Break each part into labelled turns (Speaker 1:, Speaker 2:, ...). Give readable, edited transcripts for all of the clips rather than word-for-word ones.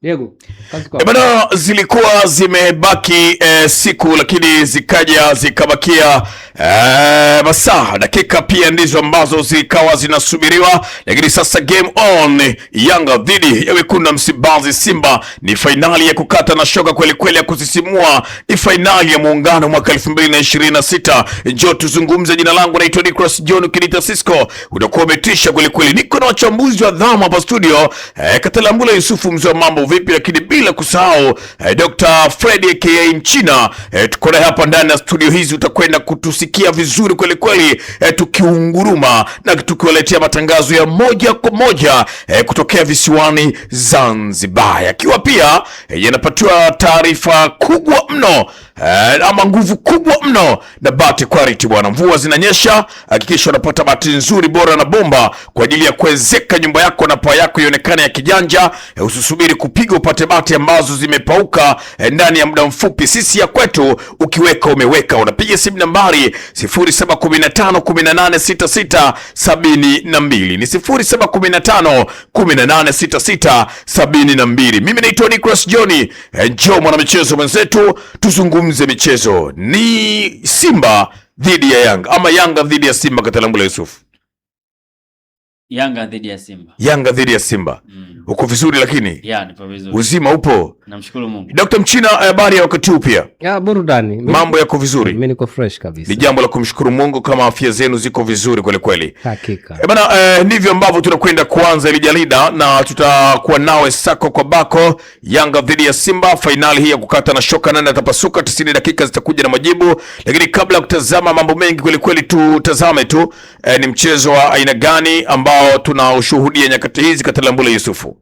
Speaker 1: Diego, kazi kwa.
Speaker 2: Bana, zilikuwa zimebaki siku lakini zikaja zikabakia masaa, dakika pia ndizo ambazo zikawa zinasubiriwa, lakini sasa game on. Yanga dhidi ya wekundu Msimbazi Simba ni fainali ya kukata na shoka kweli kweli ya kusisimua. Ni fainali ya muungano mwaka 2026. Njoo tuzungumze. Jina langu naitwa Nicholas John Kinita Cisco. Utakuwa umetisha kweli kweli. Niko na wachambuzi wa dhamu hapa studio, Katalambula Yusufu, mzee wa mambo vipi, lakini bila kusahau Dr. Fred aka Mchina. Tuko naye hapa ndani ya studio hizi, utakwenda kutusikia vizuri kweli kweli, tukiunguruma na tukiwaletea matangazo ya moja kwa moja kutokea visiwani Zanzibar, akiwa pia yanapatiwa taarifa kubwa mno ama nguvu kubwa mno na Bati Quality bwana. Mvua zinanyesha, hakikisha unapata bati nzuri bora na bomba kwa ajili ya kuwezeka nyumba yako na paa yako ionekane ya kijanja. Usisubiri kupiga upate bati ambazo zimepauka ndani ya muda mfupi. Sisi ya kwetu ukiweka umeweka. Unapiga simu nambari 0715186672 ni 0715186672. Mimi naitwa Nicholas John. Njoo mwana michezo mwenzetu, tuzungumze michezo. Ni Simba dhidi ya Yanga ama Yanga dhidi ya Simba, Katalambula Yusufu?
Speaker 3: Yanga dhidi ya Simba.
Speaker 2: Yanga dhidi ya Simba. Uko vizuri lakini?
Speaker 3: Ya, nipo vizuri.
Speaker 2: Uzima upo?
Speaker 3: Namshukuru Mungu.
Speaker 2: Dr. Mchina, habari ya wakati huu pia?
Speaker 1: Ya burudani.
Speaker 2: Mambo yako vizuri?
Speaker 1: Mimi niko fresh kabisa.
Speaker 2: Ni jambo la kumshukuru Mungu kama afya zenu ziko vizuri kweli kweli.
Speaker 1: Hakika.
Speaker 2: Bana, ndivyo ambavyo tunakwenda kuanza ile jarida na tutakuwa nawe sako kwa bako. Yanga dhidi ya Simba, finali hii ya kukata na shoka, nani atapasuka? 90 dakika zitakuja na majibu, lakini kabla ya kutazama mambo mengi kweli kweli, tutazame tu ni mchezo wa aina gani ambao tunaushuhudia nyakati hizi, Katalambula Yusufu?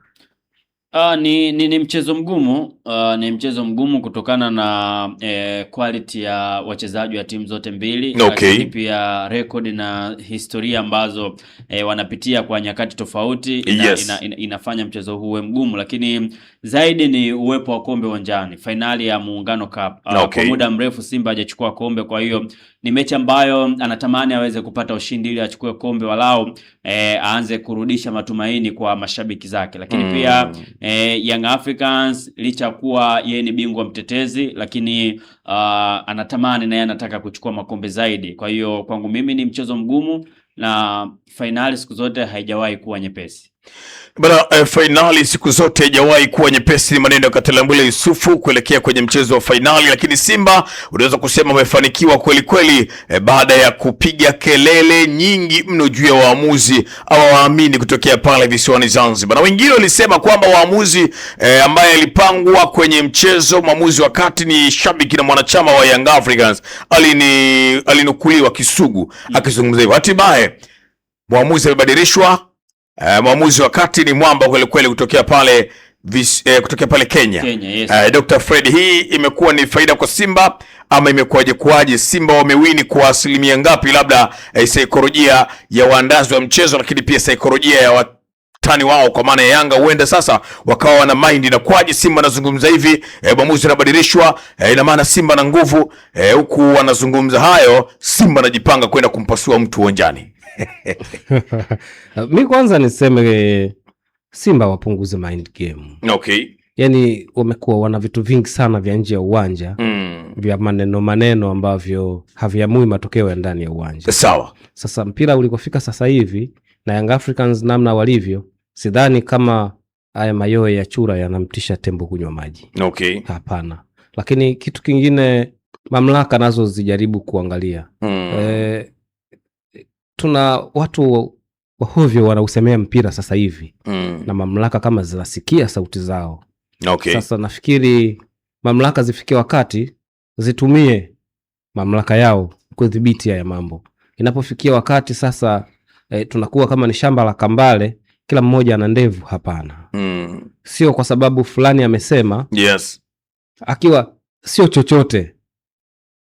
Speaker 3: Ni mchezo mgumu. Ni mchezo mgumu kutokana na quality ya wachezaji wa timu zote mbili.
Speaker 2: Okay.
Speaker 3: Lakini pia record na historia ambazo wanapitia kwa nyakati tofauti inafanya mchezo huwe mgumu, lakini zaidi ni uwepo wa kombe uwanjani. Finali ya Muungano Cup.
Speaker 2: Okay.
Speaker 3: Kwa muda mrefu Simba hajachukua kombe, kwa hiyo ni mechi ambayo anatamani aweze kupata ushindi ili achukue kombe, walau aanze kurudisha matumaini kwa mashabiki zake. Lakini pia Young Africans licha kuwa yeye ni bingwa mtetezi, lakini anatamani na yeye anataka kuchukua makombe zaidi. Kwa hiyo kwangu mimi ni mchezo mgumu, na finali siku zote haijawahi kuwa nyepesi.
Speaker 2: Bana, finali siku zote haijawahi kuwa nyepesi, ni maneno ya Katalambula Yusufu kuelekea kwenye mchezo wa finali. Lakini Simba unaweza kusema wamefanikiwa kweli kweli, baada ya kupiga kelele nyingi mno juu ya waamuzi au waamini kutokea pale visiwani Zanzibar, na wengine walisema kwamba waamuzi ambaye alipangwa kwenye mchezo, mwamuzi wa kati ni shabiki na mwanachama wa Young Africans, alinukuliwa Kisugu akizungumza hivyo. Hatimaye mwamuzi amebadilishwa. Mwamuzi wa kati ni mwamba kweli kweli kutokea pale Kenya.
Speaker 3: Yes.
Speaker 2: Dr. Fred, hii imekuwa ni faida kwa Simba ama imekuwaje? Simba wamewini kwa asilimia ngapi? Labda saikolojia ya waandazi wa mchezo, lakini pia saikolojia ya watani wao kwa maana ya Yanga, huenda sasa wakawa wana mind na kwaje Simba anazungumza hivi, mwamuzi anabadilishwa, ina maana Simba na nguvu, huku wanazungumza hayo, Simba anajipanga kwenda kumpasua mtu uwanjani.
Speaker 1: Mi kwanza niseme Simba wapunguze mind game.
Speaker 2: Okay.
Speaker 1: Yani wamekuwa wana vitu vingi sana vya nje ya uwanja, vya maneno ambavyo haviamui matokeo ya ndani ya uwanja.
Speaker 2: Sawa.
Speaker 1: Sasa mpira ulikofika sasa hivi na Young Africans namna walivyo, sidhani kama haya mayoe ya chura yanamtisha tembo kunywa maji.
Speaker 2: Okay.
Speaker 1: Hapana. Lakini kitu kingine, mamlaka nazo zijaribu kuangalia. Tuna watu wahovyo wanausemea mpira sasa hivi, na mamlaka kama zinasikia sauti zao.
Speaker 2: Okay.
Speaker 1: Sasa nafikiri mamlaka zifikie wakati zitumie mamlaka yao kudhibiti haya mambo. Inapofikia wakati sasa tunakuwa kama ni shamba la kambale, kila mmoja ana ndevu. Hapana. Sio kwa sababu fulani amesema,
Speaker 2: yes,
Speaker 1: akiwa sio chochote,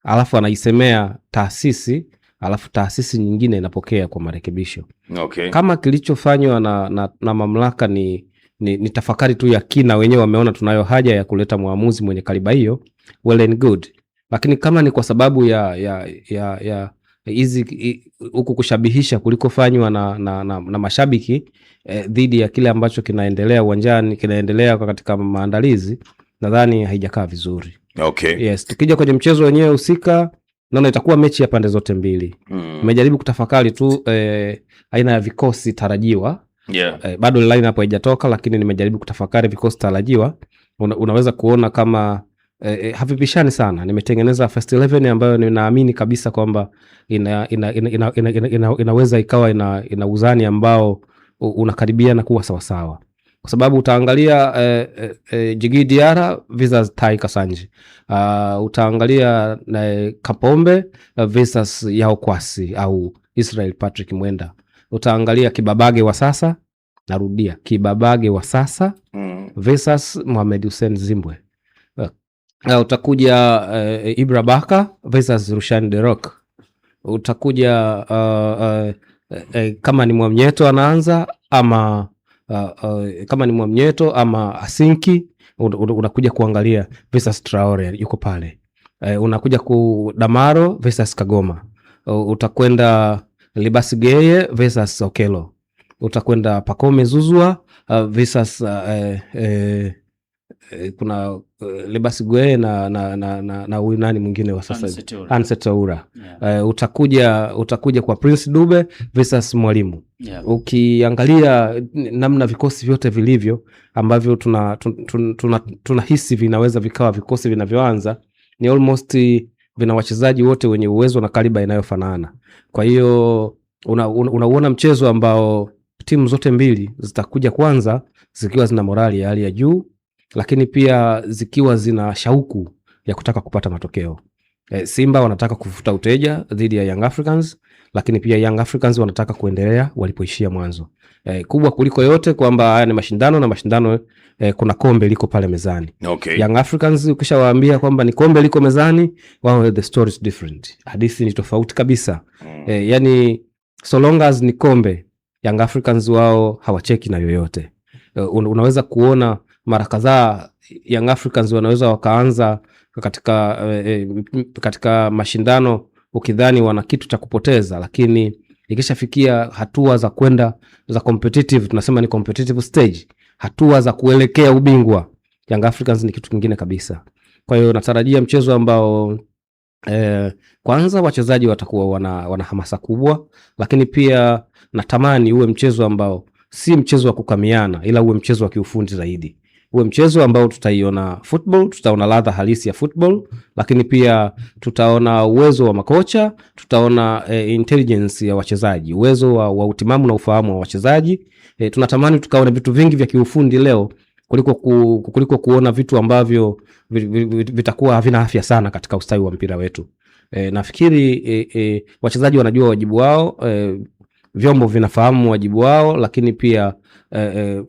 Speaker 1: alafu anaisemea taasisi, alafu taasisi nyingine inapokea kwa marekebisho.
Speaker 2: Okay.
Speaker 1: Kama kilichofanywa na mamlaka ni tafakari tu ya kina, wenyewe wameona tunayo haja ya kuleta muamuzi mwenye kaliba hiyo, well and good. Lakini kama ni kwa sababu ya hizi huku kushabihisha kulikofanywa na mashabiki, dhidi ya kile ambacho kinaendelea uwanjani, kinaendelea katika maandalizi, nadhani haijakaa vizuri.
Speaker 2: Okay.
Speaker 1: Yes, tukija kwenye mchezo wenyewe husika, naona itakuwa mechi ya pande zote mbili. Nimejaribu kutafakari tu aina ya vikosi tarajiwa.
Speaker 2: Yeah.
Speaker 1: Bado line hapo haijatoka, lakini nimejaribu kutafakari vikosi tarajiwa. Unaweza kuona kama havipishani sana. Nimetengeneza first 11 ambayo ninaamini kabisa kwamba inaweza ikawa ina uzani ambao unakaribia na kuwa sawasawa. Kwa sababu utaangalia Djigui Diarra versus Tai Kasanji. Utaangalia Kapombe versus Yao Kwasi au Israel Patrick Mwenda. Utaangalia Kibabage wa sasa, narudia, Kibabage wa sasa versus Mohamed Hussein Zimbwe. Utakuja Ibra Baka versus Rushan De Rock. Utakuja kama ni Mwamnyeto anaanza ama kama ni Mwamnyeto ama Asinki, unakuja kuangalia versus Traore yuko pale. Unakuja ku Damaro versus Kagoma. Utakwenda Libasi Geye versus Okelo. Utakwenda Pacome Zouzoua versus kuna Libasi Geye na huyu nani mwingine wa sasa, Anseta Oura. Yeah. Utakuja kwa Prince Dube versus Mwalimu. Yeah. Ukiangalia namna vikosi vyote vilivyo ambavyo tunahisi vinaweza vikawa vikosi vinavyoanza, ni almost vina wachezaji wote wenye uwezo na kaliba inayofanana. Kwa hiyo unauona mchezo ambao timu zote mbili zitakuja kwanza zikiwa zina morali ya hali ya juu, lakini pia zikiwa zina shauku ya kutaka kupata matokeo. Simba wanataka kufuta uteja dhidi ya Young Africans, lakini pia Young Africans wanataka kuendelea walipoishia mwanzo. Kubwa kuliko yote kwamba haya ni mashindano, na mashindano kuna kombe liko pale mezani.
Speaker 2: Okay.
Speaker 1: Young Africans ukishawaambia kwamba ni kombe liko mezani, wao the story is different. Hadithi ni tofauti kabisa. Yani so long as ni kombe, Young Africans wao hawacheki na yoyote. Unaweza kuona mara kadhaa Young Africans wanaweza wakaanza katika mashindano ukidhani wana kitu cha kupoteza, lakini ikishafikia hatua za kwenda za competitive, tunasema ni competitive stage, hatua za kuelekea ubingwa, Young Africans ni kitu kingine kabisa. Kwa hiyo natarajia mchezo ambao kwanza wachezaji watakuwa wana hamasa kubwa, lakini pia natamani uwe mchezo ambao si mchezo wa kukamiana, ila uwe mchezo wa kiufundi zaidi. Uwe mchezo ambao tutaiona football, tutaona ladha halisi ya football, lakini pia tutaona uwezo wa makocha, tutaona intelligence ya wachezaji, uwezo wa utimamu na ufahamu wa wachezaji. Tunatamani tukaona vitu vingi vya kiufundi leo kuliko kuona vitu ambavyo vitakuwa havina afya sana katika ustawi wa mpira wetu. Nafikiri wachezaji wanajua wajibu wao, vyombo vinafahamu wajibu wao, lakini pia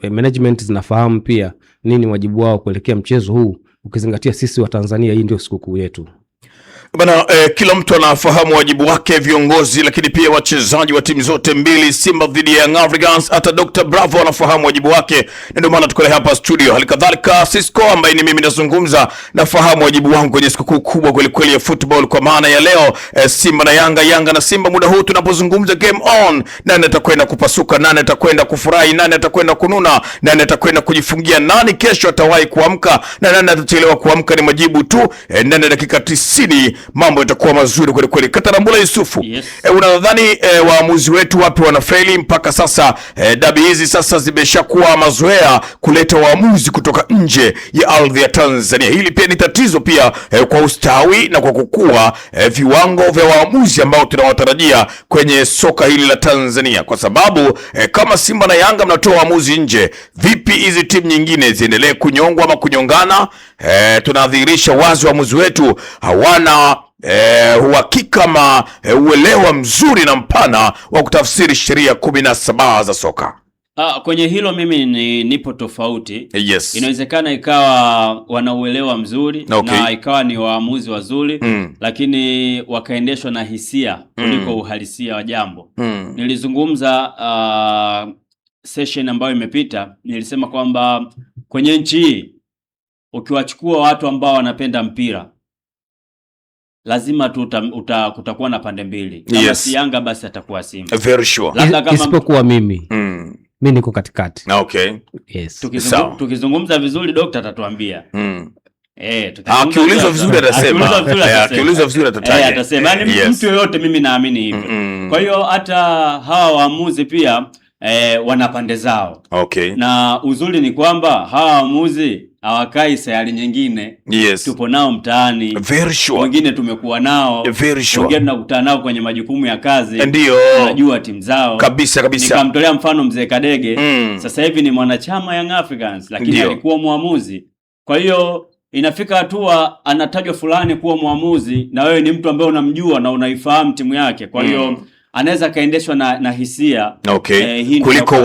Speaker 1: management zinafahamu pia nini wajibu wao kuelekea mchezo huu, ukizingatia sisi wa Tanzania hii ndio sikukuu yetu.
Speaker 2: Bana, kila mtu anafahamu wajibu wake, viongozi lakini pia wachezaji wa timu zote mbili, Simba dhidi ya Young Africans. Hata Dr. Bravo anafahamu wajibu wake, na ndio maana tuko hapa studio. Halikadhalika Cisco ambaye ni mimi nazungumza, nafahamu wajibu wangu kwenye sikukuu kubwa kweli kweli ya football, kwa maana ya leo Simba na Yanga, Yanga na Simba. Muda huu tunapozungumza game on, nani atakwenda kupasuka, nani atakwenda kufurahi, nani atakwenda kununa, nani atakwenda kujifungia, nani kesho atawahi kuamka na nani atachelewa kuamka, ni majibu tu. Ndani ya dakika 90 mambo yatakuwa mazuri kweli kweli. Katarambula Yusufu,
Speaker 3: yes.
Speaker 2: Unadhani waamuzi wetu wapi wanafeli mpaka sasa? Dabi hizi sasa zimeshakuwa mazoea kuleta waamuzi kutoka nje ya ardhi ya Tanzania. Hili pia ni tatizo pia kwa ustawi na kwa kukua viwango vya waamuzi ambao tunawatarajia kwenye soka hili la Tanzania, kwa sababu kama Simba na Yanga mnatoa waamuzi nje, vipi hizi timu nyingine ziendelee kunyongwa ama kunyongana? Tunadhihirisha wazi waamuzi wetu hawana uhakika ma uelewa mzuri na mpana wa kutafsiri sheria 17 za soka.
Speaker 3: Kwenye hilo mimi nipo tofauti.
Speaker 2: Yes.
Speaker 3: Inawezekana ikawa wanauelewa mzuri,
Speaker 2: okay,
Speaker 3: na ikawa ni waamuzi wazuri, lakini wakaendeshwa na hisia kuliko uhalisia wa jambo. Nilizungumza session ambayo imepita, nilisema kwamba kwenye nchi hii ukiwachukua watu ambao wanapenda mpira, lazima kutakuwa na pande mbili. Kama
Speaker 2: yes,
Speaker 3: si Yanga basi atakuwa Simba.
Speaker 2: Very sure.
Speaker 1: Isipokuwa mimi mimi niko katikati.
Speaker 2: Okay.
Speaker 1: Yes.
Speaker 3: Tukizungumza vizuri Dr. atatuambia.
Speaker 2: Akiulizwa vizuri atasema. Akiulizwa vizuri atataja.
Speaker 3: Atasema. Yaani mtu yoyote mimi naamini hivyo. Kwa hiyo hata hawa waamuzi pia wana pande zao.
Speaker 2: Okay.
Speaker 3: Na uzuri ni kwamba hawa waamuzi hawakai sayari nyingine.
Speaker 2: Yes.
Speaker 3: Tupo nao mtaani.
Speaker 2: Very sure.
Speaker 3: Wengine tumekuwa nao.
Speaker 2: Very sure.
Speaker 3: Wengine tunakutana nao kwenye majukumu ya kazi.
Speaker 2: Ndio.
Speaker 3: Tunajua timu zao.
Speaker 2: Kabisa.
Speaker 3: Nikamtolea mfano Mzee Kadege. Sasa hivi ni mwanachama Young Africans, lakini alikuwa muamuzi. Kwa hiyo inafika hatua anatajwa fulani kuwa muamuzi na wewe ni mtu ambaye unamjua na unaifahamu timu yake. Kwa hiyo anaweza kaendeshwa na hisia.
Speaker 2: Okay. Kuliko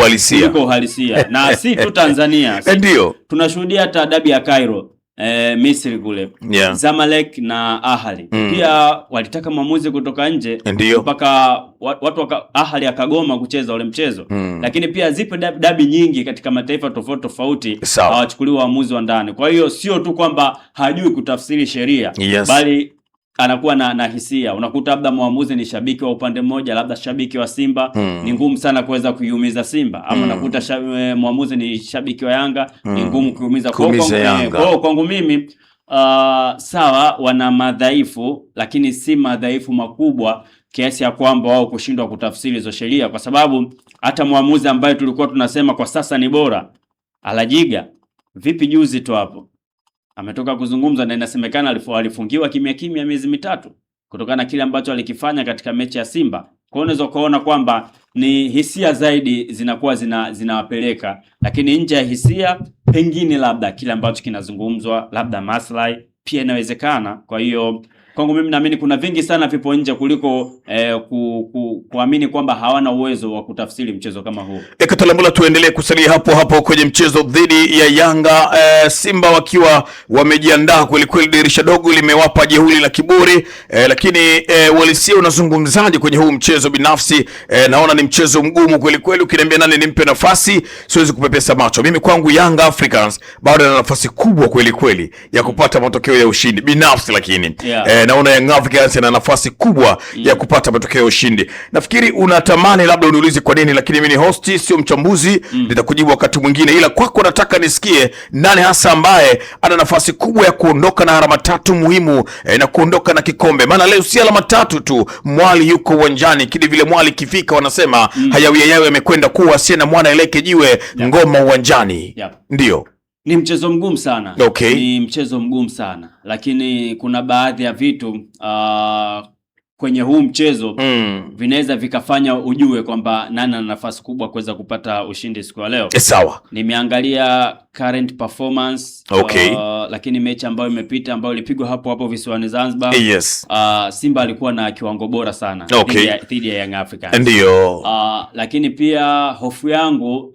Speaker 2: uhalisia.
Speaker 3: Na si tu Tanzania.
Speaker 2: Ndio.
Speaker 3: Tunashuhudia hata dabi ya Cairo, Misri kule. Zamalek na Ahli. Pia walitaka mwamuzi kutoka nje mpaka watu Ahli akagoma kucheza ule mchezo. Lakini pia zipo dabi nyingi katika mataifa tofauti hawachukuliwa waamuzi wa ndani. Kwa hiyo sio tu kwamba hajui kutafsiri sheria, bali anakuwa na hisia. Unakuta labda muamuzi ni shabiki wa upande mmoja, labda shabiki wa Simba, ni ngumu sana kuweza kuiumiza Simba. Ama unakuta muamuzi ni shabiki wa Yanga, ni ngumu kuiumiza Yanga. Kwangu mimi sawa, wana madhaifu, lakini si madhaifu makubwa kiasi ya kwamba wao kushindwa kutafsiri hizo sheria, kwa sababu hata muamuzi ambaye tulikuwa tunasema kwa sasa ni bora, Alajiga, vipi juzi tu hapo ametoka kuzungumza na inasemekana alifungiwa kimya miezi 3 kutokana na kile ambacho alikifanya katika mechi ya Simba. Kwa hiyo unaweza kuona kwamba ni hisia zaidi zinakuwa zinawapeleka, lakini nje ya hisia pengine labda kile ambacho kinazungumzwa, labda maslahi pia inawezekana. Kwa hiyo kwangu mimi naamini kuna vingi sana vipo nje kuliko kuamini kwamba hawana uwezo wa kutafsiri mchezo kama huu.
Speaker 2: Ekatolambula, tuendelee kusalia hapo kwenye mchezo dhidi ya Yanga. Simba wakiwa wamejiandaa kweli kweli, dirisha dogo limewapa jeuri la kiburi, lakini walisia, unazungumzaje kwenye huu mchezo? Binafsi naona ni mchezo mgumu kweli kweli. Ukiniambia nani nimpe nafasi, siwezi kupepesa macho. Mimi kwangu Young Africans bado ana nafasi kubwa kweli kweli ya kupata matokeo ya ushindi binafsi, lakini naona Young Africans ana nafasi kubwa ya kupata matokeo ya ushindi. Nafikiri unatamani labda uniulize kwa nini, lakini mimi ni host, sio mchambuzi. Nitakujibu wakati mwingine, ila kwako nataka nisikie nani hasa ambaye ana nafasi kubwa ya kuondoka na alama 3 muhimu na kuondoka na kikombe. Maana leo si alama 3 tu, mwali yuko uwanjani. Kidi vile mwali kifika wanasema hayawi yawe yamekwenda kuwa sie na mwana eleke jiwe ngoma uwanjani. Ndio.
Speaker 3: Ni mchezo mgumu sana.
Speaker 2: Okay.
Speaker 3: Ni mchezo mgumu sana, lakini kuna baadhi ya vitu kwenye huu mchezo vinaweza vikafanya ujue kwamba nani ana nafasi kubwa kuweza kupata ushindi siku ya leo.
Speaker 2: Sawa.
Speaker 3: Nimeangalia current performance,
Speaker 2: okay,
Speaker 3: lakini mechi ambayo imepita ambayo ilipigwa hapo visiwani Zanzibar,
Speaker 2: yes,
Speaker 3: Simba alikuwa na kiwango bora sana dhidi ya Young Africans.
Speaker 2: Ndio.
Speaker 3: Lakini pia hofu yangu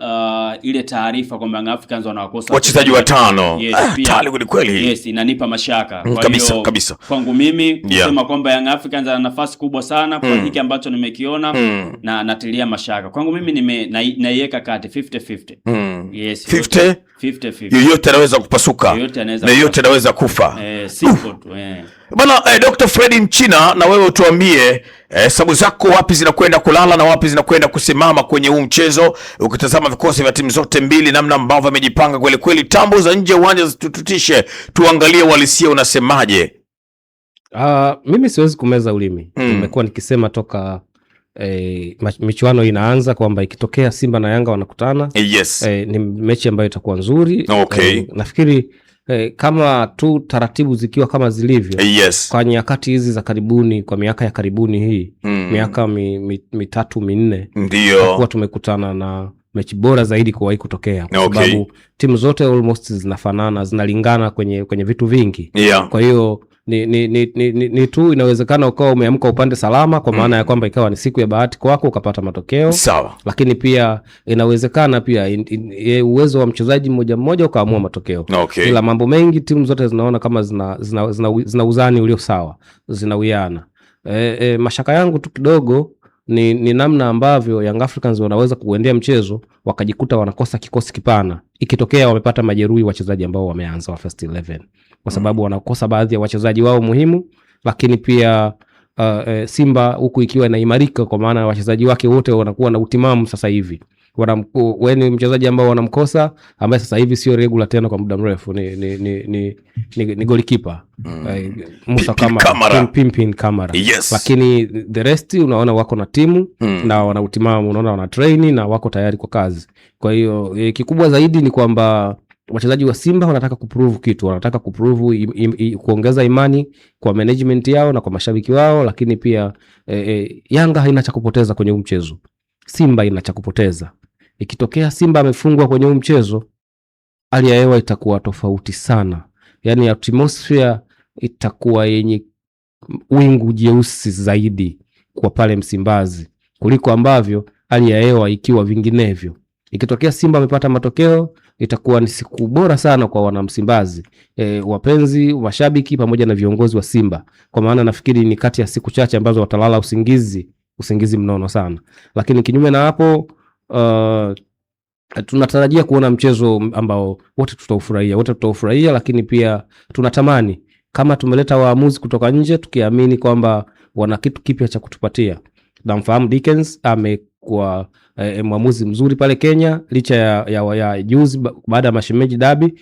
Speaker 3: ile taarifa kwamba Young Africans wanawakosa
Speaker 2: wachezaji 5.
Speaker 3: Yes,
Speaker 2: tali kweli.
Speaker 3: Yes, inanipa mashaka. Kwa
Speaker 2: kabisa.
Speaker 3: Kwangu mimi kusema kwamba Young Africans ana nafasi kubwa sana kwa hiki ambacho nimekiona na natilia mashaka. Kwangu mimi naiweka kati 50-50. Yes. 50-50.
Speaker 2: Yoyote anaweza kupasuka. Na yoyote anaweza kufa.
Speaker 3: Simple tu.
Speaker 2: Bana, Dr. Freddy Mchina, na wewe tuambie sababu zako wapi zinakwenda kulala na wapi zinakwenda kusimama kwenye huu mchezo, ukitazama vikosi vya timu zote mbili namna ambavyo wamejipanga kweli kweli. Tambo za nje uwanja zitutishe, tuangalie walisia unasemaje?
Speaker 1: Mimi siwezi kumeza ulimi. Nimekuwa nikisema toka michuano inaanza kwamba ikitokea Simba na Yanga wanakutana,
Speaker 2: yes,
Speaker 1: ni mechi ambayo itakuwa nzuri.
Speaker 2: Okay.
Speaker 1: Nafikiri kama tu taratibu zikiwa kama zilivyo,
Speaker 2: yes,
Speaker 1: kwa nyakati hizi za karibuni, kwa miaka ya karibuni hii, miaka 3-4,
Speaker 2: ndio
Speaker 1: kwa tumekutana na mechi bora zaidi kuwahi kutokea, kwa sababu timu zote almost zinafanana, zinalingana kwenye vitu vingi. Kwa hiyo ni tu inawezekana ukawa umeamka upande salama, kwa maana ya kwamba ikawa ni siku ya bahati kwako ukapata matokeo.
Speaker 2: Sawa.
Speaker 1: Lakini pia inawezekana pia uwezo wa mchezaji mmoja ukaamua matokeo.
Speaker 2: Okay.
Speaker 1: Ila mambo mengi timu zote zinaona kama zina uzani ulio sawa, zinawiana. Mashaka yangu tu kidogo ni namna ambavyo Young Africans wanaweza kuendea mchezo wakajikuta wanakosa kikosi kipana ikitokea wamepata majeruhi wachezaji ambao wameanza wa first 11, kwa sababu wanakosa baadhi ya wachezaji wao muhimu. Lakini pia Simba huku ikiwa inaimarika, kwa maana wachezaji wake wote wanakuwa na utimamu sasa hivi, wewe ni mchezaji ambao wanamkosa, ambaye sasa hivi sio regular tena kwa muda mrefu, ni goalkeeper Musa Kamara, Pimpin Kamara.
Speaker 2: Yes.
Speaker 1: Lakini the rest unaona wako na timu na wana utimamu, unaona wana train na wako tayari kwa kazi. Kwa hiyo kikubwa zaidi ni kwamba wachezaji wa Simba wanataka kuprove kitu, wanataka kuprove kuongeza imani kwa management yao na kwa mashabiki wao, lakini pia Yanga haina cha kupoteza kwenye mchezo. Simba ina cha kupoteza. Ikitokea Simba amefungwa kwenye mchezo, hali ya hewa itakuwa tofauti sana. Yaani atmosphere itakuwa yenye wingu jeusi zaidi kwa pale Msimbazi kuliko ambavyo hali ya hewa ikiwa vinginevyo. Ikitokea Simba amepata matokeo, itakuwa ni siku bora sana kwa wana Msimbazi, wapenzi, mashabiki pamoja na viongozi wa Simba. Kwa maana nafikiri ni kati ya siku chache ambazo watalala usingizi mnono sana. Lakini kinyume na hapo, tunatarajia kuona mchezo ambao wote tutaufurahia, lakini pia tunatamani kama tumeleta waamuzi kutoka nje tukiamini kwamba wana kitu kipya cha kutupatia. Namfahamu Dickens amekuwa mwamuzi mzuri pale Kenya, licha ya juzi baada ya Mashemeji Derby,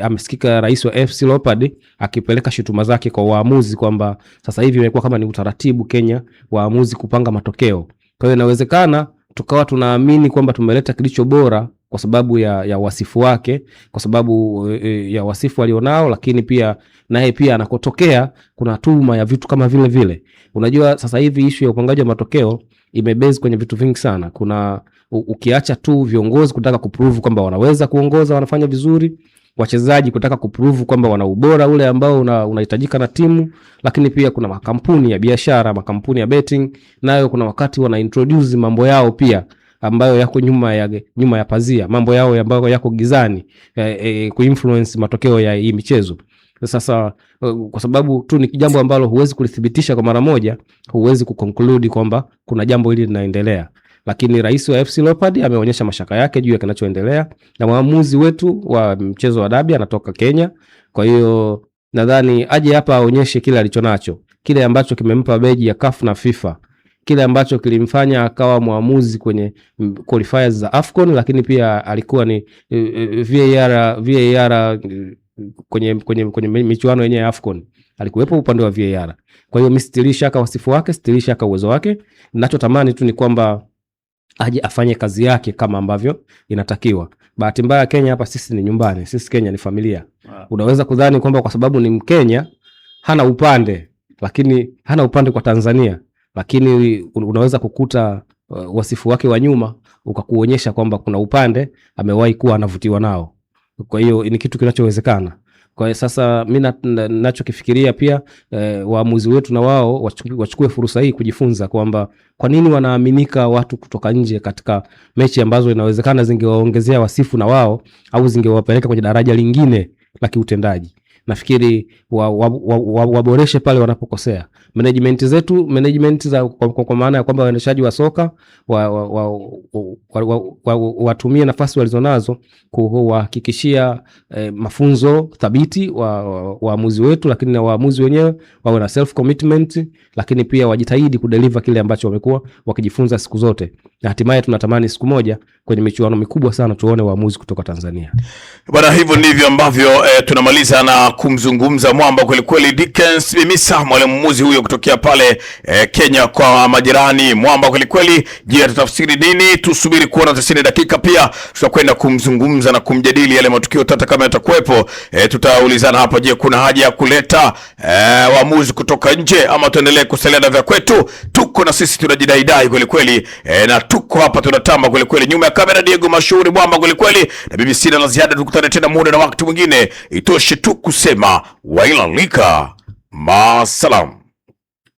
Speaker 1: amesikika rais wa FC Leopards akipeleka shutuma zake kwa waamuzi kwamba sasa hivi imekuwa kama ni utaratibu Kenya waamuzi kupanga matokeo. Kwa hiyo inawezekana tukawa tunaamini kwamba tumeleta kilicho bora kwa sababu ya wasifu wake, kwa sababu ya wasifu alionao, lakini pia naye pia anakotokea kuna tuma ya vitu kama vile. Unajua sasa hivi issue ya upangaji wa matokeo imebase kwenye vitu vingi sana. Kuna ukiacha tu viongozi kutaka kuprove kwamba wanaweza kuongoza, wanafanya vizuri, wachezaji kutaka kuprove kwamba wana ubora ule ambao unahitajika na timu, lakini pia kuna makampuni ya biashara, makampuni ya betting, nayo kuna wakati wana introduce mambo yao pia ambayo yako nyuma ya pazia, mambo yao ambayo yako gizani, kuinfluence matokeo ya hii michezo. Sasa kwa sababu tu ni jambo ambalo huwezi kulithibitisha kwa mara moja, huwezi kuconclude kwamba kuna jambo hili linaendelea. Lakini rais wa FC Leopards ameonyesha mashaka yake juu ya kinachoendelea, na waamuzi wetu wa mchezo wa dabi anatoka Kenya. Kwa hiyo nadhani aje hapa aonyeshe kile alichonacho, kile ambacho kimempa beji ya CAF na FIFA, kile ambacho kilimfanya akawa muamuzi kwenye qualifiers za AFCON, lakini pia alikuwa ni VAR kwenye michuano yenyewe ya AFCON. Alikuwepo upande wa VAR. Kwa hiyo mstilisha aka wasifu wake, stilisha aka uwezo wake. Ninachotamani tu ni kwamba aje afanye kazi yake kama ambavyo inatakiwa. Bahati mbaya Kenya hapa sisi ni nyumbani, sisi Kenya ni familia. Unaweza kudhani kwamba kwa sababu ni Mkenya hana upande, lakini hana upande kwa Tanzania. Lakini unaweza kukuta wasifu wake wa nyuma ukakuonyesha kwamba kuna upande amewahi kuwa anavutiwa nao. Kwa hiyo ni kitu kinachowezekana. Kwa hiyo sasa mimi ninachokifikiria pia waamuzi wetu na wao wachukue fursa hii kujifunza kwamba kwa nini wanaaminika watu kutoka nje katika mechi ambazo inawezekana zingewaongezea wasifu na wao au zingewapeleka kwenye daraja lingine la kiutendaji. Nafikiri waboreshe pale wanapokosea. Management za kwa maana ya kwamba waendeshaji wa soka watumie nafasi walizonazo kuhakikishia mafunzo thabiti waamuzi wetu, lakini na waamuzi wenyewe wawe na self commitment, lakini pia wajitahidi kudeliver kile ambacho wamekuwa wakijifunza siku zote. Na hatimaye tunatamani siku moja kwenye michuano mikubwa sana tuone waamuzi kutoka Tanzania.
Speaker 2: Bwana, hivyo ndivyo ambavyo tunamaliza na kumzungumza mwamba kweli kweli Dickens Mimisa, mwalimuzi huyo kutokea pale Kenya kwa majirani. Mwamba kweli kweli. Je, tutafsiri nini? Tusubiri kuona 90 dakika, pia tutakwenda kumzungumza na kumjadili yale matukio tata kama yatakuwepo. Tutaulizana hapa, je, kuna haja ya kuleta waamuzi kutoka nje ama tuendelee kusalia na vya kwetu? Tuko na sisi tunajidaidai kweli kweli, na tuko hapa tunatamba kweli kweli. Nyuma ya kamera Diego Mashuhuri, Mwamba kweli kweli, na mimi sina la ziada. Tukutane tena muda na wakati mwingine. Itoshe tu kusema wailalika. Masalam.